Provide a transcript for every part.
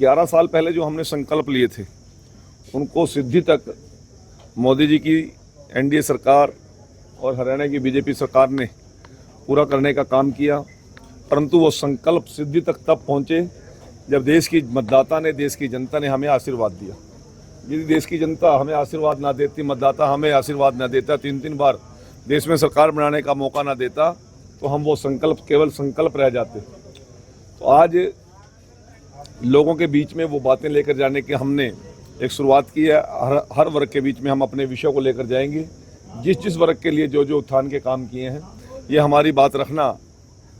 11 साल पहले जो हमने संकल्प लिए थे उनको सिद्धि तक मोदी जी की एनडीए सरकार और हरियाणा की बीजेपी सरकार ने पूरा करने का काम किया, परंतु वो संकल्प सिद्धि तक तब पहुंचे जब देश की मतदाता ने, देश की जनता ने हमें आशीर्वाद दिया। यदि देश की जनता हमें आशीर्वाद ना देती, मतदाता हमें आशीर्वाद ना देता, 3-3 बार देश में सरकार बनाने का मौका ना देता, तो हम वो संकल्प केवल संकल्प रह जाते। तो आज लोगों के बीच में वो बातें लेकर जाने की हमने एक शुरुआत की है। हर वर्ग के बीच में हम अपने विषयों को लेकर जाएंगे। जिस जिस वर्ग के लिए जो जो उत्थान के काम किए हैं, ये हमारी बात रखना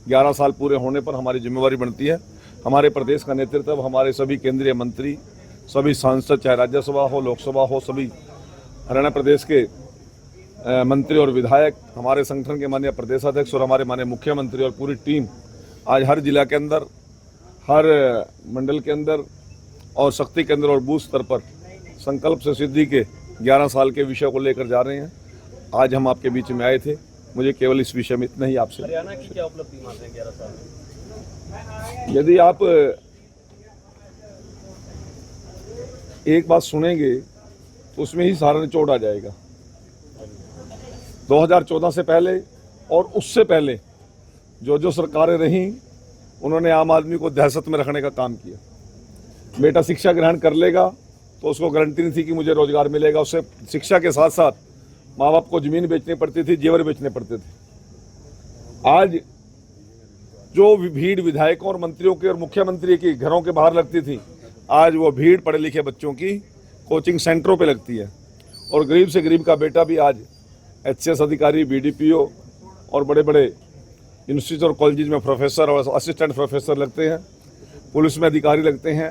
11 साल पूरे होने पर हमारी जिम्मेवारी बनती है। हमारे प्रदेश का नेतृत्व, हमारे सभी केंद्रीय मंत्री, सभी सांसद, चाहे राज्यसभा हो, लोकसभा हो, सभी हरियाणा प्रदेश के मंत्री और विधायक, हमारे संगठन के माननीय प्रदेशाध्यक्ष और हमारे माननीय मुख्यमंत्री और पूरी टीम आज हर जिला के अंदर, हर मंडल के अंदर और शक्ति केंद्र और बूथ स्तर पर संकल्प से सिद्धि के 11 साल के विषय को लेकर जा रहे हैं। आज हम आपके बीच में आए थे। मुझे केवल इस विषय में इतना ही आपसे। हरियाणा की क्या उपलब्धि मानते हैं 11 साल में? यदि आप एक बात सुनेंगे तो उसमें ही सारा निचोड़ आ जाएगा। 2014 से पहले और उससे पहले जो जो सरकारें रहीं, उन्होंने आम आदमी को दहशत में रखने का काम किया। बेटा शिक्षा ग्रहण कर लेगा तो उसको गारंटी नहीं थी कि मुझे रोजगार मिलेगा। उससे शिक्षा के साथ साथ माँ बाप को जमीन बेचनी पड़ती थी, जेवर बेचने पड़ते थे। आज जो भीड़ विधायकों और मंत्रियों के और मुख्यमंत्री की घरों के बाहर लगती थी, आज वो भीड़ पढ़े लिखे बच्चों की कोचिंग सेंटरों पे लगती है। और गरीब से गरीब का बेटा भी आज एचसीएस अधिकारी, बीडीपीओ और बड़े बड़े यूनिवर्सिटीज और कॉलेज में प्रोफेसर और असिस्टेंट प्रोफेसर लगते हैं, पुलिस में अधिकारी लगते हैं,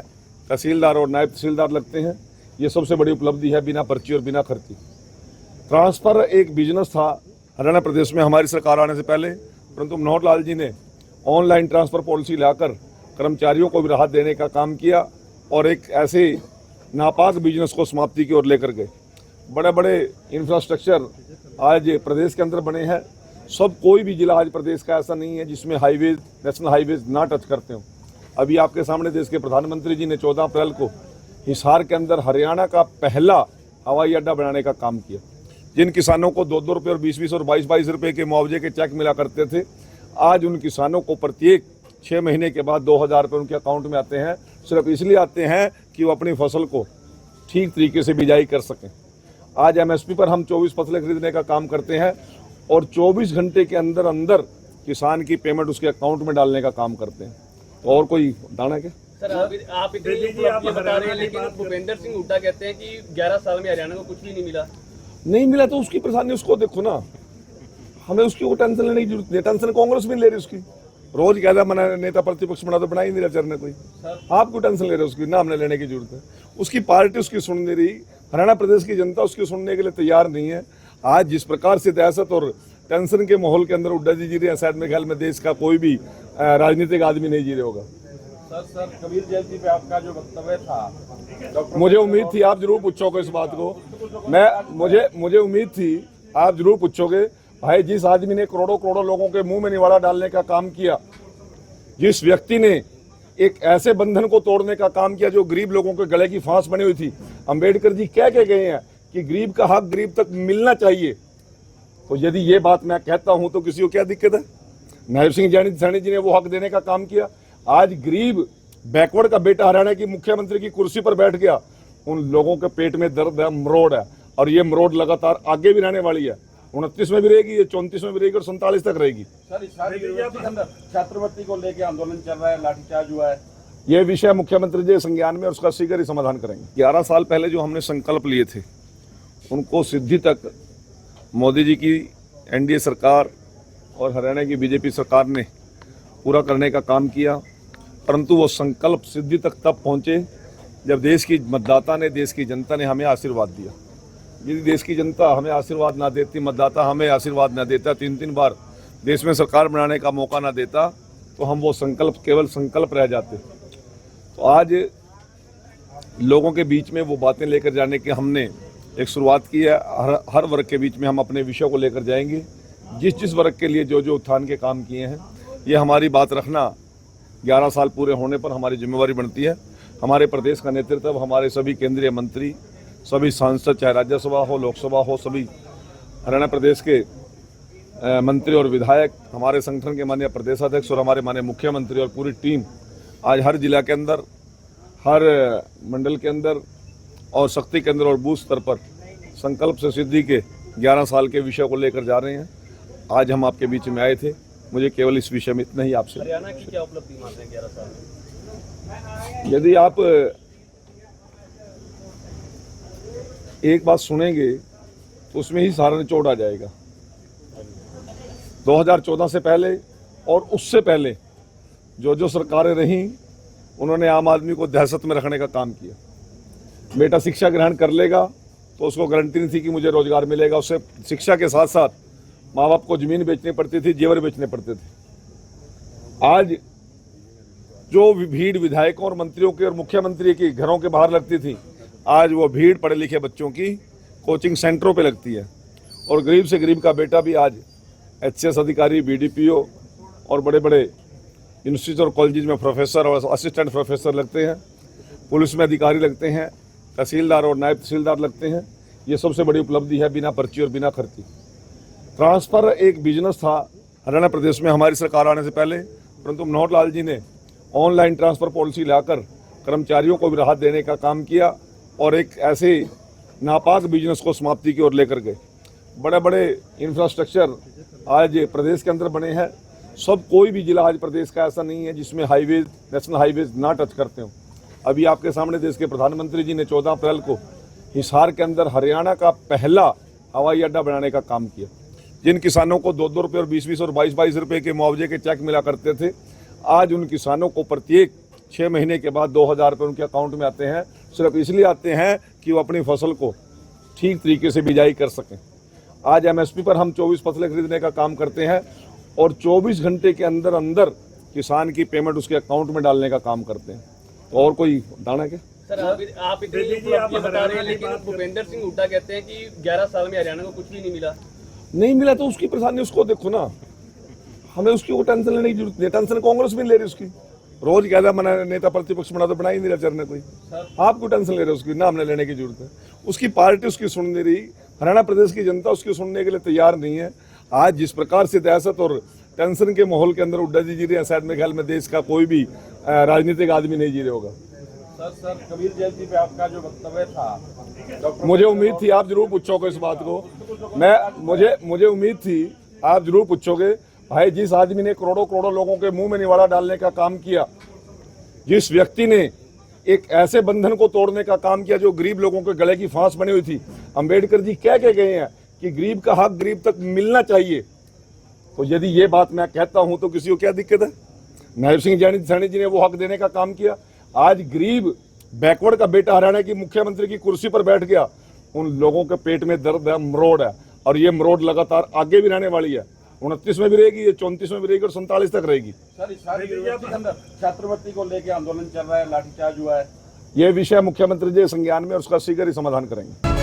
तहसीलदार और नायब तहसीलदार लगते हैं। ये सबसे बड़ी उपलब्धि है, बिना पर्ची और बिना खर्ची। ट्रांसफ़र एक बिजनेस था हरियाणा प्रदेश में हमारी सरकार आने से पहले, परंतु मनोहर लाल जी ने ऑनलाइन ट्रांसफ़र पॉलिसी लाकर कर्मचारियों को भी राहत देने का काम किया और एक ऐसे नापाक बिजनेस को समाप्ति की ओर लेकर गए। बड़े बड़े इंफ्रास्ट्रक्चर आज प्रदेश के अंदर बने हैं। सब कोई भी जिला आज प्रदेश का ऐसा नहीं है जिसमें हाईवेज, नेशनल हाईवेज ना टच करते हो। अभी आपके सामने देश के प्रधानमंत्री जी ने 14 अप्रैल को हिसार के अंदर हरियाणा का पहला हवाई अड्डा बनाने का काम किया। जिन किसानों को 2-2 रुपये और 20-20 और 22-22 रुपये के मुआवजे के चेक मिला करते थे, आज उन किसानों को प्रत्येक 6 महीने के बाद 2000 रुपये उनके अकाउंट में आते हैं। सिर्फ इसलिए आते हैं कि वो अपनी फसल को ठीक तरीके से बिजाई कर सकें। आज एमएसपी पर हम 24 फसलें खरीदने का काम करते हैं और 24 घंटे के अंदर अंदर किसान की पेमेंट उसके अकाउंट में डालने का काम करते हैं। तो और कोई दाना क्या? सर, आप इतनी उपलब्धि बता रहे हैं, लेकिन भूपेंद्र सिंह हुड्डा कहते हैं कि 11 साल में हरियाणा को कुछ भी नहीं मिला तो उसकी परेशानी उसको देखो ना। हमें उसकी टेंशन लेने की जरूरत नहीं। टेंशन कांग्रेस भी नहीं ले रही उसकी। रोज कहता मैंने नेता प्रतिपक्ष बना तो बना ही नहीं रहा चरने कोई। आपको टेंशन ले रहे उसकी ना, हमने लेने की जरूरत है। उसकी पार्टी उसकी सुन नहीं रही, हरियाणा प्रदेश की जनता उसकी सुनने के लिए तैयार नहीं है। आज जिस प्रकार से दहशत और टेंशन के माहौल के अंदर हुड्डा जी रहे हैं, शायद मेरे ख्याल में देश का कोई भी राजनीतिक आदमी नहीं जी रहा होगा। सर, कबीर जयंती पे आपका जो वक्तव्य था, मुझे उम्मीद थी आप जरूर पूछोगे इस बात को। मुझे उम्मीद थी आप जरूर पूछोगे। भाई, जिस आदमी ने करोड़ों करोड़ों लोगों के मुंह में निवाला डालने का काम किया, जिस व्यक्ति ने एक ऐसे बंधन को तोड़ने का काम किया जो गरीब लोगों के गले की फांस बनी हुई थी। अंबेडकर जी कह के गए हैं कि गरीब का हक गरीब तक मिलना चाहिए। तो यदि ये बात मैं कहता हूं तो किसी को क्या दिक्कत है? नायब सिंह सैनी जी ने वो हक देने का काम किया। आज गरीब बैकवर्ड का बेटा हरियाणा की मुख्यमंत्री की कुर्सी पर बैठ गया। उन लोगों के पेट में दर्द है, मरोड़ है, और ये मरोड़ लगातार आगे भी रहने वाली है। 29 में भी रहेगी, ये 34 में भी रहेगी और 47 तक रहेगी। सर, यूनिवर्सिटी के अंदर छात्रवृत्ति को लेकर आंदोलन चल रहा है, लाठीचार्ज हुआ है। ये विषय मुख्यमंत्री जी संज्ञान में और उसका शीघ्र ही समाधान करेंगे। 11 साल पहले जो हमने संकल्प लिए थे उनको सिद्धि तक मोदी जी की एनडीए सरकार और हरियाणा की बीजेपी सरकार ने पूरा करने का काम किया, परंतु वो संकल्प सिद्धि तक तब पहुंचे जब देश की मतदाता ने, देश की जनता ने हमें आशीर्वाद दिया। यदि देश की जनता हमें आशीर्वाद ना देती, मतदाता हमें आशीर्वाद ना देता, 3-3 बार देश में सरकार बनाने का मौका ना देता, तो हम वो संकल्प केवल संकल्प रह जाते। तो आज लोगों के बीच में वो बातें लेकर जाने की हमने एक शुरुआत की है। हर वर्ग के बीच में हम अपने विषयों को लेकर जाएंगे। जिस जिस वर्ग के लिए जो जो उत्थान के काम किए हैं, ये हमारी बात रखना 11 साल पूरे होने पर हमारी जिम्मेवारी बनती है। हमारे प्रदेश का नेतृत्व, हमारे सभी केंद्रीय मंत्री, सभी सांसद, चाहे राज्यसभा हो, लोकसभा हो, सभी हरियाणा प्रदेश के मंत्री और विधायक, हमारे संगठन के माननीय प्रदेशाध्यक्ष और हमारे माननीय मुख्यमंत्री और पूरी टीम आज हर जिला के अंदर, हर मंडल के अंदर और शक्ति केंद्र और बूथ स्तर पर संकल्प से सिद्धि के 11 साल के विषय को लेकर जा रहे हैं। आज हम आपके बीच में आए थे। मुझे केवल इस विषय में इतना ही आपसे। हरियाणा की क्या उपलब्धि मानते हैं 11 साल में? यदि आप एक बात सुनेंगे तो उसमें ही सारा निचोड़ आ जाएगा। 2014 से पहले और उससे पहले जो सरकारें रहीं, उन्होंने आम आदमी को दहशत में रखने का काम किया। बेटा शिक्षा ग्रहण कर लेगा तो उसको गारंटी नहीं थी कि मुझे रोजगार मिलेगा। उससे शिक्षा के साथ साथ माँ बाप को जमीन बेचनी पड़ती थी, जेवर बेचने पड़ते थे। आज जो भीड़ विधायकों और मंत्रियों की और मुख्यमंत्री की घरों के बाहर लगती थी, आज वो भीड़ पढ़े लिखे बच्चों की कोचिंग सेंटरों पे लगती है। और गरीब से गरीब का बेटा भी आज HCS अधिकारी, BDPO और बड़े बड़े इंस्टीट्यूट और कॉलेज में प्रोफेसर और असिस्टेंट प्रोफेसर लगते हैं। पुलिस में अधिकारी लगते हैं, तहसीलदार और नायब तहसीलदार लगते हैं। ये सबसे बड़ी उपलब्धि है, बिना पर्ची और बिना खर्ची। ट्रांसफ़र एक बिजनेस था हरियाणा प्रदेश में हमारी सरकार आने से पहले, परंतु मनोहर लाल जी ने ऑनलाइन ट्रांसफ़र पॉलिसी लाकर कर्मचारियों को भी राहत देने का काम किया और एक ऐसे नापाक बिजनेस को समाप्ति की ओर लेकर गए। बड़े बड़े इंफ्रास्ट्रक्चर आज प्रदेश के अंदर बने हैं। सब कोई भी जिला आज प्रदेश का ऐसा नहीं है जिसमें हाईवेज, नेशनल हाईवेज ना टच करते हो। अभी आपके सामने देश के प्रधानमंत्री जी ने 14 अप्रैल को हिसार के अंदर हरियाणा का पहला हवाई अड्डा बनाने का काम किया। जिन किसानों को 2-2 रुपये और 20-20 और 22-22 रुपये के मुआवजे के चेक मिला करते थे, आज उन किसानों को प्रत्येक 6 महीने के बाद 2000 रुपये उनके अकाउंट में आते हैं। सिर्फ इसलिए आते हैं कि वो अपनी फसल को ठीक तरीके से बिजाई कर सकें। आज MSP पर हम 24 फसलें खरीदने का काम करते हैं और 24 घंटे के अंदर अंदर किसान की पेमेंट उसके अकाउंट में डालने का काम करते हैं। तो और कोई दाना क्या? सर आप इतनी उपलब्धि बता रहे हैं, लेकिन भूपेंद्र सिंह हुड्डा कहते हैं कि 11 साल में हरियाणा को कुछ भी नहीं मिला तो उसकी परेशानी उसको देखो ना। हमें उसकी वो टेंशन लेने की जरूरत नहीं। टेंशन कांग्रेस भी नहीं ले रही उसकी। रोज कहता मैंने नेता प्रतिपक्ष बना तो बना ही नहीं रहा चरने कोई। आपको टेंशन ले रहे उसकी ना, हमने लेने की जरूरत है। उसकी पार्टी उसकी सुन नहीं रही, हरियाणा प्रदेश की जनता उसकी सुनने के लिए तैयार नहीं है। आज जिस प्रकार से दहशत और टेंशन के माहौल के अंदर हुड्डा जी जी रहे हैं, शायद मेरे ख्याल में देश का कोई भी राजनीतिक आदमी नहीं जी रहे होगा। सर कबीर जयंती पे आपका जो वक्तव्य था, मुझे उम्मीद थी आप जरूर पूछोगे इस बात को। मुझे उम्मीद थी आप जरूर पूछोगे। भाई, जिस आदमी ने करोड़ों लोगों के मुंह में निवाला डालने का काम किया, जिस व्यक्ति ने एक ऐसे बंधन को तोड़ने का काम किया जो गरीब लोगों के गले की फांस बनी हुई थी। अंबेडकर जी कह के गए हैं कि गरीब का हक गरीब तक मिलना चाहिए। तो यदि ये बात मैं कहता हूं तो किसी को क्या दिक्कत है? नायब सिंह सैनी जी ने वो हक देने का काम किया। आज गरीब बैकवर्ड का बेटा हरियाणा की मुख्यमंत्री की कुर्सी पर बैठ गया। उन लोगों के पेट में दर्द है, मरोड़ है, और ये मरोड़ लगातार आगे भी रहने वाली है। 29 में भी रहेगी, ये 34 में भी रहेगी और 47 तक रहेगी। सर यूनिवर्सिटी के अंदर छात्रवृत्ति को लेकर आंदोलन चल रहा है, लाठीचार्ज हुआ है। ये विषय मुख्यमंत्री जी संज्ञान में, उसका शीघ्र ही समाधान करेंगे।